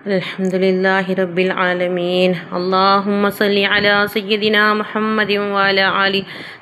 الحمد لله رب العالمين. اللهم صل على سيدنا محمد وعلى آل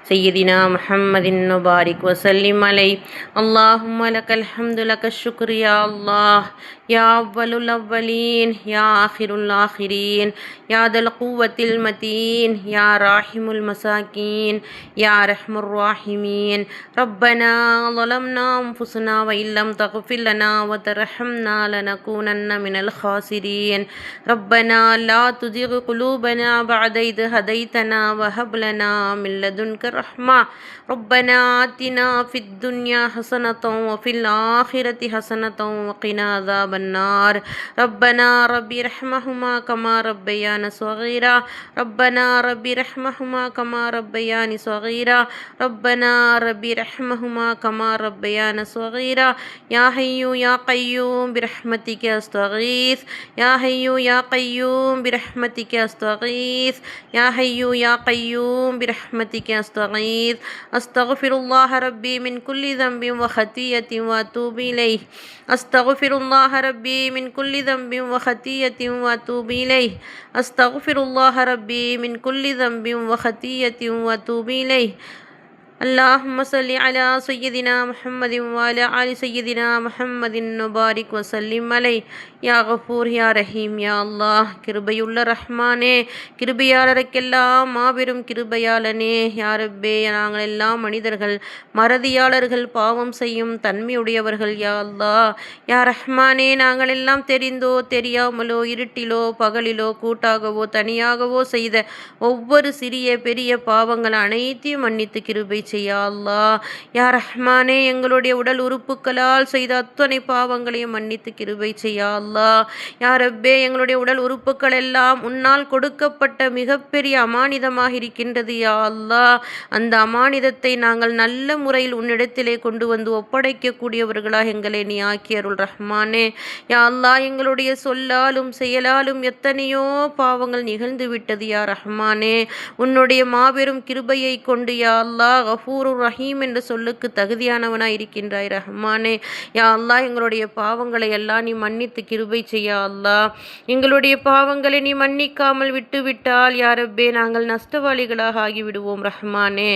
سيدنا محمد وبارك وسلم عليه. اللهم لك الحمد لك الشكر يا الله، يا أول الأولين، يا آخر الآخرين، يا ذا القوة المتين، يا راحم المساكين، يا أرحم الراحمين. ربنا ظلمنا أنفسنا وإن لم تغفر لنا وترحمنا لنكونن من الخاسرين. ربنا لا تزغ قلوبنا بعد إذ هديتنا وهب لنا من لدنك رحمة. ربنا آتنا في الدنيا حسنة وفي الآخرة حسنة وقنا عذاب النار. ربنا ربي ارحمهما كما ربيانا صغيرا. ربنا ربي ارحمهما كما ربياني صغيرا. ربنا ربي ارحمهما كما ربيانا صغيرا. يا حي يا قيوم برحمتك أستغيث. يا حي يا قيوم برحمتك أستغيث. يا حي يا قيوم برحمتك أستغيث. أستغفر الله ربي من كل ذنب وخطيئة وأتوب إليه. أستغفر الله ربي من كل ذنب وخطيئة وأتوب إليه. أستغفر الله ربي من كل ذنب وخطيئة وأتوب إليه. اللهم صل على سيدنا محمد وعلى آل سيدنا محمد وبارك وسلم عليه. யா கஃபூர் யா ரஹீம் யா அல்லாஹ். கிருபையுள்ள ரஹ்மானே, கிருபையாளருக்கெல்லாம் மாபெரும் கிருபையாளனே. யா ரப்பே, நாங்கள் எல்லாம் மனிதர்கள், மறதியாளர்கள், பாவம் செய்யும் தன்மையுடையவர்கள். யா அல்லாஹ், யா ரஹ்மானே, நாங்கள் எல்லாம் தெரிந்தோ தெரியாமலோ, இருட்டிலோ பகலிலோ, கூட்டாகவோ தனியாகவோ செய்த ஒவ்வொரு சிறிய பெரிய பாவங்கள் அனைத்தையும் மன்னித்து கிருபை செய்யா அல்லாஹ். யா ரஹ்மானே, எங்களுடைய உடல் உறுப்புகளால் செய்த அத்தனை பாவங்களையும் மன்னித்து கிருபை செய்யா அல்லாஹ். யா ரப்பே, எங்களுடைய உடல் உறுப்புகள் எல்லாம் உன்னால் கொடுக்கப்பட்ட மிகப்பெரிய அமானிதமாக இருக்கின்றது. யா அல்லாஹ், அந்த அமானிதத்தை நாங்கள் நல்ல முறையில் உன்னிடத்திலே கொண்டு வந்து ஒப்படைக்கக்கூடியவர்களாக எங்களை நீ ஆக்கி அருள் ரஹ்மானே. யா அல்லாஹ், எங்களுடைய சொல்லாலும் செயலாலும் எத்தனையோ பாவங்கள் நிகழ்ந்து விட்டது. யா ரஹ்மானே, உன்னுடைய மாபெரும் கிருபையை கொண்டு யா அல்லாஹ் கஃபூருர் ரஹீம் என்ற சொல்லுக்கு தகுதியானவனாய் இருக்கின்றாய் ரஹ்மானே. யா அல்லாஹ், எங்களுடைய பாவங்களை எல்லாம் நீ மன்னித்து கிருபை செய்யா அல்லாஹ். எங்களுடைய பாவங்களை நீ மன்னிக்காமல் விட்டுவிட்டால் யா ரப்பே, நாங்கள் நஷ்டவாளிகளாக ஆகிவிடுவோம் ரஹ்மானே.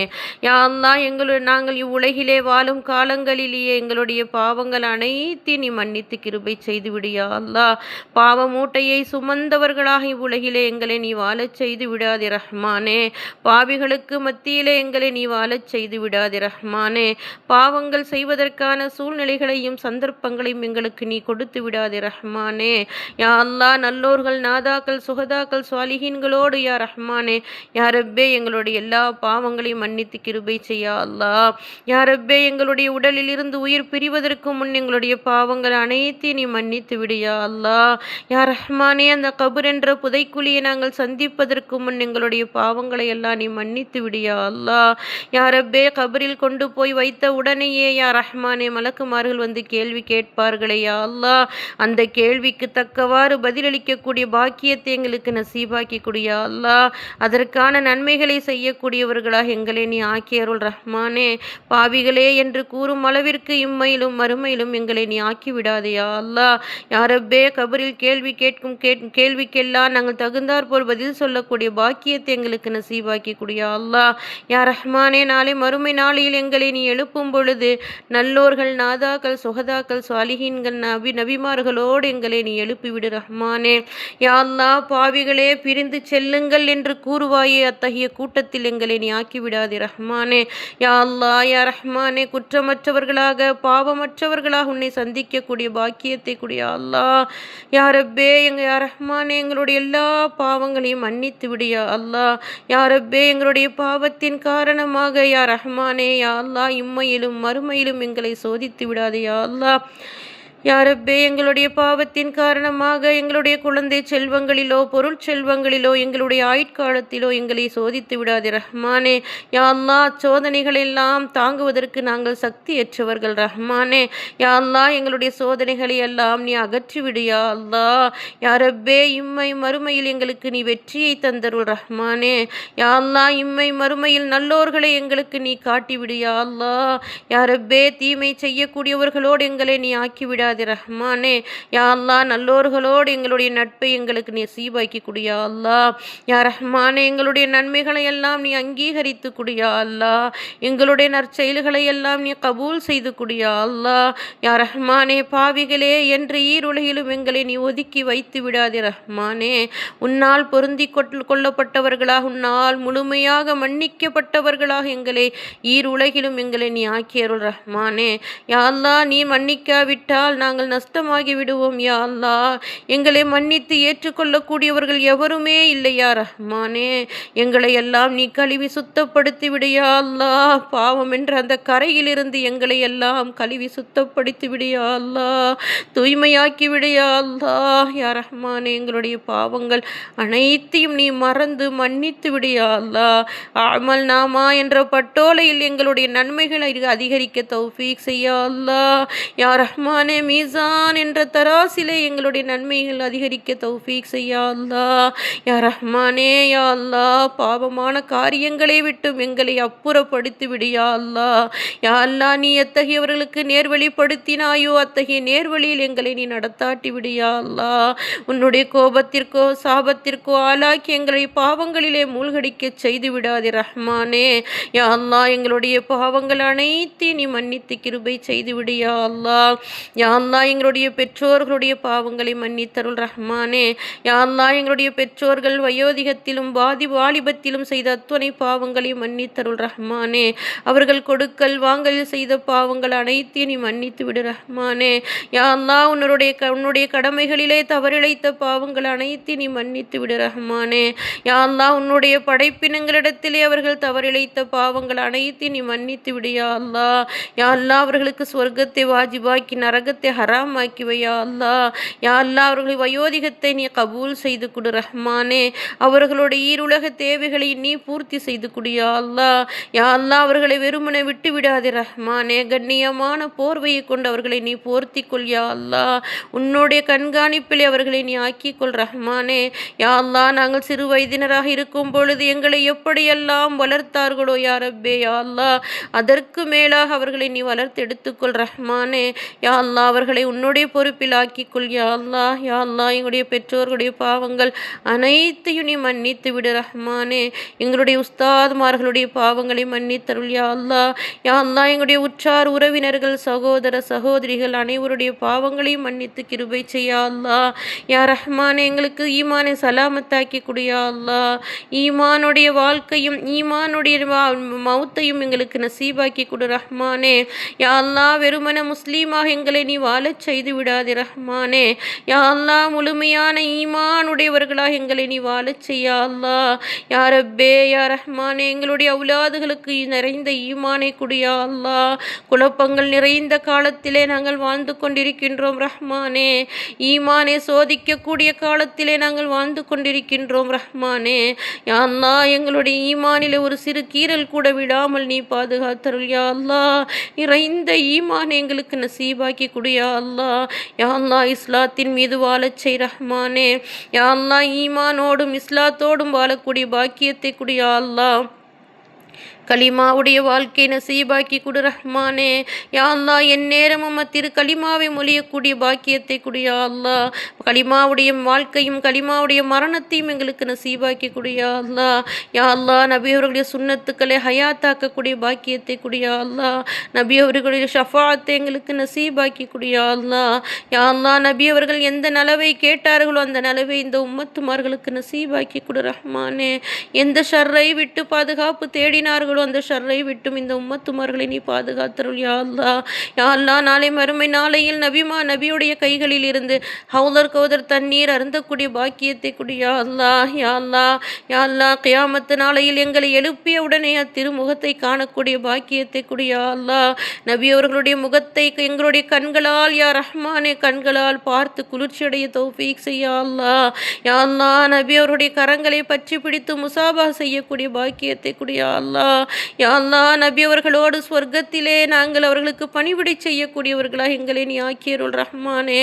யா அல்லாஹ், நாங்கள் இவ்வுலகிலே வாழும் காலங்களிலேயே எங்களுடைய பாவங்கள் அனைத்தையும் நீ மன்னித்து கிருபை செய்து விடு யா அல்லாஹ். பாவ மூட்டையை சுமந்தவர்களாக இவ்வுலகிலே எங்களை நீ வாழச் செய்து விடாதே ரஹ்மானே. பாவிகளுக்கு மத்தியிலே எங்களை நீ வாழச் செய்து விடாதே ரஹ்மானே. பாவங்கள் செய்வதற்கான சூழ்நிலைகளையும் சந்தர்ப்பங்களையும் எங்களுக்கு நீ கொடுத்து விடாதே ரஹ்மானே. யா அல்லாஹ், நல்லோர்கள், நாதாக்கள், சுகதாக்கள், சுவாலிஹீன்களோடு யா ரஹ்மானே, யா ரப்பே, எங்களுடைய எல்லா பாவங்களையும் மன்னித்து கிருபை செய்யா அல்லாஹ். யா ரப்பே, எங்களுடைய உடலில் இருந்து உயிர் பிரிவதற்கு முன் எங்களுடைய பாவங்கள் அனைத்தையும் நீ மன்னித்து விடு யா அல்லாஹ். யா ரஹ்மானே, அந்த கபர் என்ற புதைக்குழியை நாங்கள் சந்திப்பதற்கு முன் எங்களுடைய பாவங்களை எல்லாம் நீ மன்னித்து விடு யா அல்லாஹ். யா ரப்பே, கபரில் கொண்டு போய் வைத்த உடனேயே யா ரஹ்மானே, மலக்குமார்கள் வந்து கேள்வி கேட்பார்களே யா அல்லாஹ், அந்த கேள்விக்கு தக்கவாறு பதிலளிக்கக்கூடிய பாக்கியத்தை எங்களுக்கு நசீபாக்கி கொடியா அல்லாஹ். அதற்கான நன்மைகளை செய்யக்கூடியவர்களாக எங்களை நீ ஆக்கி அருள் ரஹ்மானே. பாவிகளே என்று கூறும் அளவிற்கு இம்மையிலும் மறுமையிலும் எங்களை நீ ஆக்கி விடாதையா அல்லாஹ். யா ரப்பே, கபரில் கேள்வி கேட்கும் கேள்விக்கெல்லாம் நாங்கள் தகுந்தாற் போல் பதில் சொல்லக்கூடிய பாக்கியத்தை எங்களுக்கு நசீபாக்கி கொடியா அல்லாஹ். யா ரஹ்மானே, நாளை மறுமை நாளையில் எங்களை நீ எழுப்பும் பொழுது நல்லோர்கள், நாதாக்கள், சுகதாக்கள், சுவாலிஹீன்கள், நபிமார்களோடு எங்களை நீ எழுப்பிவிடு ரஹ்மானே. யா அல்லாஹ், பாவிகளே பிரிந்து செல்லுங்கள் என்று கூறுவாயே, அத்தகைய கூட்டத்தில் எங்களை நீ ஆக்கிவிடாதே ரஹ்மானே. யா அல்லாஹ், யா ரஹ்மானே, குற்றமற்றவர்களாக பாவமற்றவர்களாக உன்னை சந்திக்கக்கூடிய பாக்கியத்தை கூடிய அல்லாஹ். யா ரப்பே, யா ரஹ்மானே, எங்களுடைய எல்லா பாவங்களையும் மன்னித்து விடு யா அல்லாஹ். யா ரப்பே, எங்களுடைய பாவத்தின் காரணமாக யா ரஹ்மானே, யா அல்லாஹ், இம்மையிலும் மறுமையிலும் எங்களை சோதித்து விடாதே யா அல்லாஹ். யா ரப்பே, எங்களுடைய பாவத்தின் காரணமாக எங்களுடைய குழந்தை செல்வங்களிலோ பொருள் செல்வங்களிலோ எங்களுடைய ஆயுட்காலத்திலோ எங்களை சோதித்து விடாதே ரஹ்மானே. யா அல்லாஹ், சோதனைகள் எல்லாம் தாங்குவதற்கு நாங்கள் சக்தியற்றவர்கள் ரஹ்மானே. யா அல்லாஹ், எங்களுடைய சோதனைகளை எல்லாம் நீ அகற்றிவிடு யா அல்லாஹ். யா ரப்பே, இம்மை மறுமையில் எங்களுக்கு நீ வெற்றியை தந்தருள் ரஹ்மானே. யா அல்லாஹ், இம்மை மறுமையில் நல்லோர்களை எங்களுக்கு நீ காட்டிவிடு யா அல்லாஹ். யா ரப்பே, தீமை செய்யக்கூடியவர்களோடு எங்களை நீ ஆக்கிவிட விடாதே ரஹ்மானே. யா அல்லாஹ் நல்லோர்களோடு எங்களுடைய நட்பை எங்களுக்கு நீ நசீபாக்கி குடியா அல்லாஹ். யா ரஹ்மானே எங்களுடைய நன்மைகளை எல்லாம் நீ அங்கீகரித்து குடியா அல்லாஹ். எங்களுடைய நற்செயல்களை எல்லாம் நீ கபூல் செய்து குடியா அல்லாஹ். யா ரஹ்மானே பாவிகளே என்று ஈருலகிலும் எங்களை நீ ஒதுக்கி வைத்து விடாதே ரஹ்மானே. உன்னால் பொருந்தி கொள்ளப்பட்டவர்களாக, உன்னால் முழுமையாக மன்னிக்கப்பட்டவர்களாக எங்களை ஈருலகிலும் எங்களை நீ ஆக்கியருள் ரஹ்மானே. யா அல்லாஹ் நீ மன்னிக்காவிட்டால் நாங்கள் நஷ்டமாகி விடுவோம் யா அல்லாஹ். எங்களை மன்னித்து ஏற்றுக்கொள்ளக்கூடியவர்கள் எவருமே இல்லையா ரஹ்மானே. எங்களை எல்லாம் நீ கழுவி சுத்தப்படுத்தி விடையா அல்லாஹ். பாவம் என்ற அந்த கரையிலிருந்து எங்களை எல்லாம் கழுவி சுத்தப்படுத்தி விடையா அல்லாஹ். தூய்மையாக்கி விடையா அல்லாஹ். யா ரஹ்மானே எங்களுடைய பாவங்கள் அனைத்தையும் நீ மறந்து மன்னித்து விடையா அல்லாஹ். அமல் நாமா என்ற பட்டோலையில் எங்களுடைய நன்மைகளை அதிகரிக்க தௌஃபீக் செய்யா அல்லாஹ். யா ரஹ்மானே மீசான் என்ற தராசிலே எங்களுடைய நன்மைகள் அதிகரிக்க தௌஃபீக் செய்யா அல்லாஹ். யா ரஹ்மானே யா அல்லாஹ் பாவமான காரியங்களை விட்டும் எங்களை அப்புறப்படுத்தி விடியா அல்லாஹ். யா அல்லாஹ் நீ எத்தகையவர்களுக்கு நேர்வழிப்படுத்தினாயோ அத்தகைய நேர்வழியில் எங்களை நீ நடத்தாட்டி விடியா அல்லாஹ். உன்னுடைய கோபத்திற்கோ சாபத்திற்கோ ஆளாக்கி எங்களை பாவங்களிலே மூழ்கடிக்க செய்து விடாதே ரஹ்மானே. யா அல்லாஹ் எங்களுடைய பாவங்கள் அனைத்தையும் நீ மன்னித்து கிருபை செய்து விடியா அல்லாஹ். யா அல்லாஹ் எங்களுடைய பெற்றோர்களுடைய பாவங்களை மன்னித்தருள் ரஹ்மானே. யா அல்லாஹ் எங்களுடைய பெற்றோர்கள் வயோதிகத்திலும் வாலிபத்திலும் செய்த அத்துணை பாவங்களை மன்னித்தருள் ரஹ்மானே. அவர்கள் கொடுக்கல் வாங்கல் செய்த பாவங்கள் அனைத்தையும் நீ மன்னித்து விடு ரஹ்மானே. யா அல்லாஹ் உன்னுடைய கடமைகளிலே தவறிழைத்த பாவங்கள் அனைத்தையும் நீ மன்னித்து விடு ரஹ்மானே. யா அல்லாஹ் உன்னுடைய படைப்பினங்களிடத்திலே அவர்கள் தவறிழைத்த பாவங்கள் அனைத்தையும் நீ மன்னித்து விடு யா அல்லாஹ். யா அல்லாஹ் அவர்களுக்கு சொர்க்கத்தை வாஜிபாக்கி நரகத்தை ஹராமாக்கி வையா அல்லாஹ். யா அல்லாஹ் அவர்களுடைய வயோதிகத்தை நீ கபூல் செய்து கொடு ரஹ்மானே. அவர்களுடைய ஈருலக தேவைகளை நீ பூர்த்தி செய்து கொடியா அல்லாஹ். யா அல்லாஹ் அவர்களை வெறுமனை விட்டு விடாதே ரஹ்மானே. கண்ணியமான போர்வையை கொண்டு அவர்களை நீ போர்த்தி கொள் யா அல்லாஹ். உன்னுடைய கண்காணிப்பிலே அவர்களை நீ ஆக்கிக்கொள் ரஹ்மானே. யா அல்லாஹ் நாங்கள் சிறு வயதினராக இருக்கும் பொழுது எங்களை எப்படியெல்லாம் வளர்த்தார்களோ யா ரப்பே யா அல்லாஹ் அதற்கு மேலாக அவர்களை நீ வளர்த்து எடுத்துக்கொள் ரஹ்மானே. யா அல்லாஹ் அவர்களை உன்னுடைய பொறுப்பில் ஆக்கிக்கொள் யா அல்லாஹ். யா அல்லாஹ் எங்களுடைய பெற்றோர்களுடைய பாவங்கள் அனைத்தையும் நீ மன்னித்து விடு ரஹ்மானே. எங்களுடைய உஸ்தாத்மார்களுடைய பாவங்களை மன்னித்தருள் யா அல்லாஹ். யா அல்லாஹ் எங்களுடைய உற்றார் உறவினர்கள் சகோதர சகோதரிகள் அனைவருடைய பாவங்களையும் மன்னித்து கிருபை செய்யா அல்லாஹ். யா ரஹ்மானே எங்களுக்கு ஈமானை சலாமத்தாக்கி குடியா அல்லாஹ். ஈமானுடைய வாழ்க்கையும் ஈமானுடைய மௌத்தையும் எங்களுக்கு நசீபாக்கி கொடு ரஹ்மானே. யா அல்லாஹ் வெறுமன முஸ்லீமாக எங்களை நீ வாழச் செய்து விடாதே ரஹ்மானே. யா அல்லாஹ் முழுமையான ஈமானுடையவர்களாக எங்களை நீ வாழச் செய்யா அல்லாஹ். யா ரப்பே யா ரஹ்மானே எங்களுடைய அவுலாதுகளுக்கு நிறைந்த ஈமானை குடியா அல்லாஹ். குழப்பங்கள் நிறைந்த காலத்திலே நாங்கள் வாழ்ந்து கொண்டிருக்கின்றோம் ரஹ்மானே. ஈமானை சோதிக்கக்கூடிய காலத்திலே நாங்கள் வாழ்ந்து கொண்டிருக்கின்றோம் ரஹ்மானே. யா அல்லாஹ் எங்களுடைய ஈமானிலே ஒரு சிறு கீறல் கூட விடாமல் நீ பாதுகாத்தருள் யா அல்லாஹ். நிறைந்த ஈமான் எங்களுக்கு நசீபாக்கி குடியா அல்லாஹ். யா அல்லாஹ் இஸ்லாத்தின் மீது வாழச் செய் ரஹ்மானே. யா அல்லாஹ் ஈமானோடும் இஸ்லாத்தோடும் வாழக்கூடிய பாக்கியத்தை குடியா அல்லாஹ். கலிமாவுடைய வாழ்க்கை நசீபாக்கி குடு ரஹ்மானே. யா அல்லாஹ் என் நேரமும் திரு கலிமாவை மொழியக்கூடிய பாக்கியத்தை குடியா அல்லாஹ். கலிமாவுடைய வாழ்க்கையும் கலிமாவுடைய மரணத்தையும் எங்களுக்கு நசீபாக்கி குடியா அல்லாஹ். யா அல்லாஹ் நபி அவர்களுடைய சுன்னத்துக்களை ஹயாத்தாக்கக்கூடிய பாக்கியத்தை குடியா அல்லாஹ். நபி அவர்களுடைய ஷஃபாத்தை எங்களுக்கு நசீபாக்கி குடியா அல்லாஹ். யா அல்லாஹ் நபி அவர்கள் எந்த நலவை கேட்டார்களோ அந்த நலவை இந்த உம்மத்துமார்களுக்கு நசீபாக்கி குடு ரஹ்மானே. எந்த ஷர்ரை விட்டு பாதுகாப்பு தேடினார்களோ அந்த ஷர்ரை விட்டும் இந்த உம்மத்துமார்களை நீ பாதுகாத்தருள் யா அல்லாஹ். யா அல்லாஹ் நாளை மறுமை நாளையில் நபியுடைய கைகளில் இருந்து ஹவுலர் கௌதர் தண்ணீர் அருந்தக்கூடிய பாக்கியத்தை குடியா அல்லாஹ். யா அல்லாஹ் யா அல்லாஹ் கியாமத்து நாளையில் எங்களை எழுப்பிய உடனே அத்திருமுகத்தை காணக்கூடிய பாக்கியத்தை குடியா அல்லாஹ். நபி அவர்களுடைய முகத்தை எங்களுடைய கண்களால் யா ரஹ்மானே கண்களால் பார்த்து குளிர்ச்சியடைய தௌஃபீக் செய்யா அல்லாஹ். யா அல்லாஹ் நபி அவருடைய கரங்களை பற்றி பிடித்து முசாபா செய்யக்கூடிய பாக்கியத்தை குடியா அல்லாஹ். யா அல்லாஹ் நபி அவர்களோடு சொர்க்கத்திலே நாங்கள் அவர்களுக்கு பணிவிடை செய்யக்கூடியவர்களாக எங்களை நீ ஆக்கியருள் ரஹ்மானே.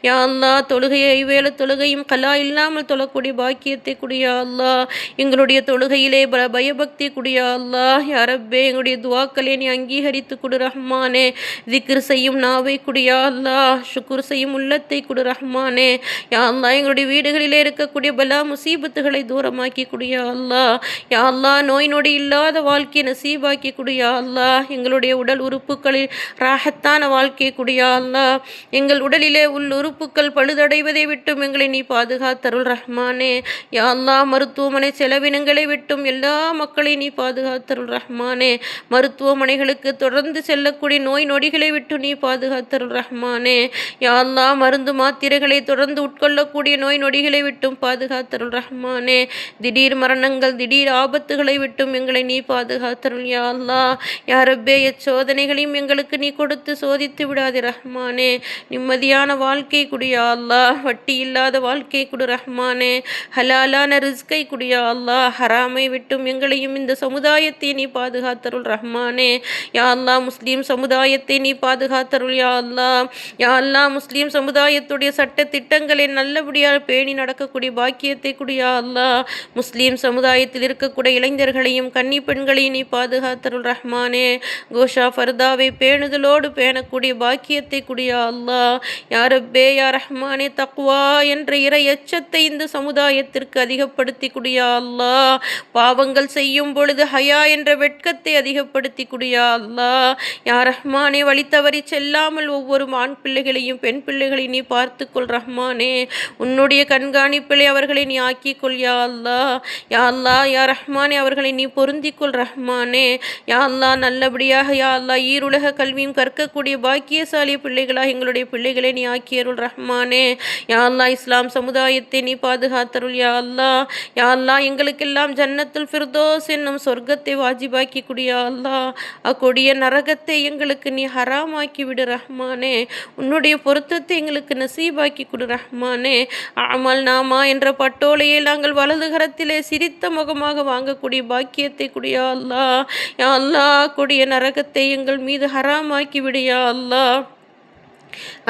யா அல்லாஹ் தொழுகையை வேலை தொழுகையும் கலா இல்லாமல் தொழக்கூடிய பாக்கியத்தை குடியா அல்லாஹ். எங்களுடைய தொழுகையிலே பயபக்தி குடியா அல்லாஹ். யா ரப்பே எங்களுடைய துவாக்களை நீ அங்கீகரித்து கொடு ரஹ்மானே. திக்ர் செய்யும் நாவை குடியா அல்லாஹ். ஷுக்குர் செய்யும் உள்ளத்தை குடு ரஹ்மானே. யா அல்லாஹ் எங்களுடைய வீடுகளிலே இருக்கக்கூடிய பலா முசீபத்துகளை தூரமாக்கி குடியா அல்லாஹ். யா அல்லாஹ் நோய் நொடி இல்லாத வாழ்க்கையை நசீபாக்கி குடியா அல்லாஹ். எங்களுடைய உடல் உறுப்புகளில் ராஹத்தான வாழ்க்கையை குடியா அல்லாஹ். எங்கள் உடலிலே உள்ள உறுப்புகள் பழுதடைவதை விட்டும் எங்களை நீ பாதுகாத்தருள் ரஹ்மானே. யா அல்லாஹ் மருத்துவமனை செலவினங்களை விட்டும் எல்லா மக்களையும் நீ பாதுகாத்தருள் ரஹ்மானே. மருத்துவமனைகளுக்கு தொடர்ந்து செல்லக்கூடிய நோய் நொடிகளை விட்டு நீ பாதுகாத்தருள் ரஹ்மானே. யா அல்லாஹ் மருந்து மாத்திரைகளை தொடர்ந்து உட்கொள்ளக்கூடிய நோய் நொடிகளை விட்டும் பாதுகாத்தருள் ரஹ்மானே. திடீர் மரணங்கள் திடீர் ஆபத்துகளை விட்டும் எங்களை நீ பாதுகாத்தருள் யா அல்லாஹ். யா ரப்பே எச்சோதனைகளையும் எங்களுக்கு நீ கொடுத்து சோதித்து விடாதே ரஹ்மானே. நிம்மதியான வாழ்க்கை குடியா அல்லாஹ். வட்டி இல்லாத வாழ்க்கை குடு ரஹ்மானே. ஹலாலான ரிஸ்கை குடியா அல்லாஹ். ஹராமை விட்டும் எங்களையும் இந்த சமுதாயத்தை நீ பாதுகாத்தருள் ரஹ்மானே. யா அல்லாஹ் முஸ்லீம் சமுதாயத்தை நீ பாதுகாத்தருள் யா அல்லாஹ். யா அல்லாஹ் முஸ்லீம் சமுதாயத்துடைய சட்ட திட்டங்களை நல்லபடியாக பேணி நடக்கக்கூடிய பாக்கியத்தை குடியா அல்லாஹ். முஸ்லீம் சமுதாயத்தில் இருக்கக்கூடிய இளைஞர்களையும் கன்னி பெண்களையும் நீ பாதுகாத்தருள் ரஹ்மானே. கோஷா ஃபர்தாவை பேணுதலோடு பேணக்கூடிய பாக்கியத்தை குடியா அல்லாஹ். யா ரப்பே யா ரஹ்மானே தக்வா என்ற இறை எச்சத்தை இந்த சமுதாயத்திற்கு அதிகப்படுத்தி குடியா அல்லாஹ். பாவங்கள் செய்யும் பொழுது ஹயா என்ற வெட்கத்தை அதிகப்படுத்தி குடியா அல்லாஹ். யா ரஹ்மானே வழி தவறி செல்லாமல் ஒவ்வொரு ஆண் பிள்ளைகளையும் பெண் பிள்ளைகளையும் நீ பார்த்துக்கொள் ரஹ்மானே. உன்னுடைய கண்காணிப்பிலே அவர்களை நீ ஆக்கிக்கொள் யா அல்லாஹ். யா அல்லாஹ் யா ரஹ்மானே அவர்களை நீ பொருந்திக்கொள் ரஹ்மானே. யா அல்லாஹ் நல்லபடியாக யா அல்லாஹ் ஈருலக கல்வியும் கற்கக்கூடிய பாக்கியசாலி பிள்ளைகளாக எங்களுடைய பிள்ளைகளை நீ ஆக்கியருள் ரஹ்மானே. யா அல்லாஹ் இஸ்லாம் சமுதாயத்தை நீ பாதுகாத்தருள் யா அல்லாஹ். யா அல்லாஹ் எங்களுக்கெல்லாம் ஜன்னத்துல் ஃபிர்தோஸ் என்னும் சொர்க்கத்தை வாஜிபாக்கி குடியா அல்லாஹ். அக்கொடிய நரகத்தை எங்களுக்கு நீ ஹராமாக்கி விடு ரஹ்மானே. உன்னுடைய பொருத்தத்தை எங்களுக்கு நசீபாக்கி கொடு ரஹ்மானே. அமல் நாமா என்ற பட்டோலையை நாங்கள் வலது கரத்திலே சிரித்த முகமாக வாங்கக்கூடிய பாக்கியத்தை குடியா அல்லாஹ். யா அல்லாஹ் கொடிய நரகத்தை எங்கள் மீது ஹராமாக்கி விடியா அல்லாஹ்.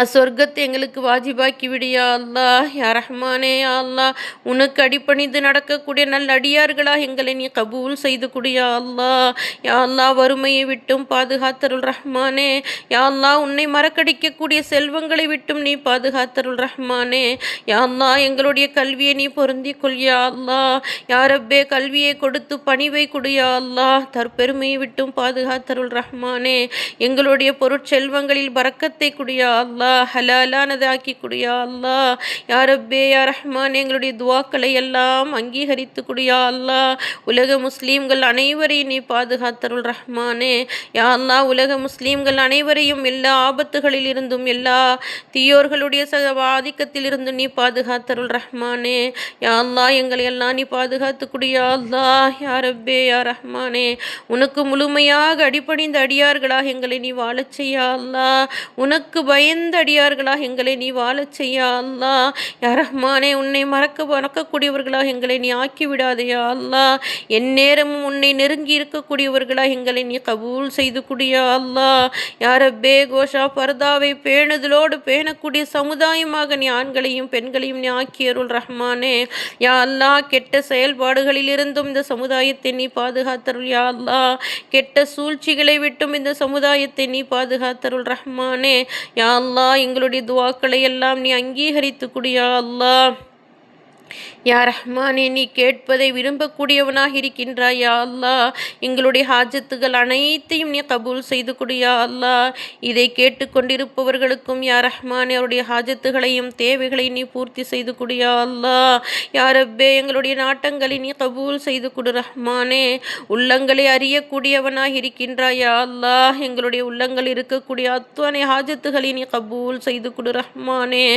அஸ்வர்க்கத்தை எங்களுக்கு வாஜிபாக்கி விடியா அல்லாஹ். யா ரஹ்மானே யா அல்லாஹ் உனக்கு அடிப்பணிந்து நடக்கக்கூடிய நல்ல அடியார்களாக எங்களை நீ கபூல் செய்து குடியா அல்லாஹ். யா அல்லாஹ் வறுமையை விட்டும் பாதுகாத்தருள் ரஹ்மானே. யா அல்லாஹ் உன்னை மறக்கடிக்கக்கூடிய செல்வங்களை விட்டும் நீ பாதுகாத்தருள் ரஹ்மானே. யா அல்லாஹ் எங்களுடைய கல்வியை நீ பொருந்தி கொள் யா அல்லாஹ். யா ரப்பே கல்வியை கொடுத்து பணிவை குடியா அல்லாஹ். தற்பெருமையை விட்டும் பாதுகாத்தருள் ரஹ்மானே. எங்களுடைய பொருட்செல்வங்களில் பரக்கத்தை குடியா அல்லாஹ். ஹலாலானதாக்கி குடியா அல்லாஹ். யா ரப்பே யா ரஹ்மான் எங்களுடைய துவாக்களை எல்லாம் அங்கீகரித்து குடியா அல்லாஹ். உலக முஸ்லீம்கள் அனைவரையும் நீ பாதுகாத்தருள் ரஹ்மானே. யா அல்லாஹ் உலக முஸ்லீம்கள் அனைவரையும் எல்லா ஆபத்துகளில் இருந்தும் எல்லா தீயோர்களுடைய ஆதிக்கத்தில் இருந்தும் நீ பாதுகாத்தருள் ரஹ்மானே. யா அல்லாஹ் எங்களை எல்லாம் நீ பாதுகாத்து குடியா அல்லாஹ். யா ரப்பே யா ரஹ்மானே உனக்கு முழுமையாக அடிபணிந்த அடியார்களாக எங்களை நீ வாழச் செய்யா அல்லாஹ். உனக்கு பயந்த அடியார்களாக எங்களை நீ வாழச் செய்யா அல்லாஹ். யா ரஹ்மானே உன்னை மறக்கக்கூடியவர்களாக எங்களை நீ ஆக்கிவிடாதையா அல்லாஹ். எந்நேரமும் உன்னை நெருங்கி இருக்கக்கூடியவர்களாக எங்களை நீ கபூல் செய்து குடியா அல்லாஹ். யா ரப்பே கோஷா பர்தாவை பேணுதலோடு பேணக்கூடிய சமுதாயமாக நீ ஆண்களையும் பெண்களையும் நீ ஆக்கியருள் ரஹ்மானே. யா அல்லாஹ் கெட்ட செயல்பாடுகளில் இருந்தும் இந்த சமுதாயத்தை நீ பாதுகாத்தருள் யா அல்லாஹ். கெட்ட சூழ்ச்சிகளை விட்டும் இந்த சமுதாயத்தை நீ பாதுகாத்தருள் ரஹ்மானே. யா அல்லாஹ் எங்களுடைய துவாக்களை எல்லாம் நீ அங்கீகரித்து குடியா அல்லாஹ். யா ரஹ்மானே நீ கேட்பதை விரும்பக்கூடியவனாக இருக்கின்றாய் யா அல்லாஹ். எங்களுடைய ஹாஜத்துகள் அனைத்தையும் நீ கபூல் செய்து கொடியா அல்லாஹ். இதை கேட்டுக்கொண்டிருப்பவர்களுக்கும் யா ரஹ்மானே அவருடைய ஹாஜத்துகளையும் தேவைகளை நீ பூர்த்தி செய்து கொடியா அல்லாஹ். யா ரப்பே எங்களுடைய நாட்டங்களை நீ கபூல் செய்து கொடு ரஹ்மானே. உள்ளங்களை அறியக்கூடியவனாக இருக்கின்றாய் யா அல்லாஹ். எங்களுடைய உள்ளங்கள் இருக்கக்கூடிய அத்தனை ஹாஜத்துகளை நீ கபூல் செய்து கொடு ரஹ்மானே.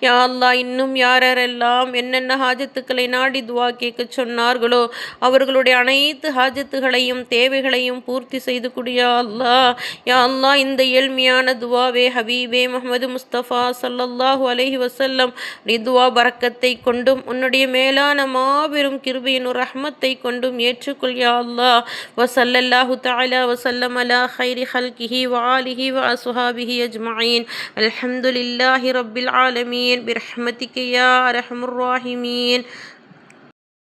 யா அல்லாஹ் இன்னும் யாரெல்லாம் என்னென்ன ஹாஜத்துக்களை நாடி துவா கேட்க சொன்னார்களோ அவர்களுடைய அனைத்து ஹாஜத்துகளையும் தேவைகளையும் பூர்த்தி செய்து கொடியா அல்லாஹ். யா அல்லாஹ், இந்த ஏழ்மையான துவாவே ஹபீபே முஹம்மது முஸ்தபா ஸல்லல்லாஹு அலைஹி வஸல்லம் துவா பரக்கத்தை கொண்டும் உன்னுடைய மேலான மாபெரும் கிருபையின் ரஹ்மத்தை கொண்டும் ஏற்றுக்கொள் யா அல்லாஹ். வஸல்லல்லாஹு தஆலா வஸல்லம் அலா கைரி ஹல்கிஹி வ ஆலிஹி வ அஸ்ஹாபிஹி அஜ்மஈன். அல்ஹம்துலில்லாஹி ரப்பில் ஆலமீன். பிரஹ்மதிக யா அர்ஹமர் ராஹிமீன்.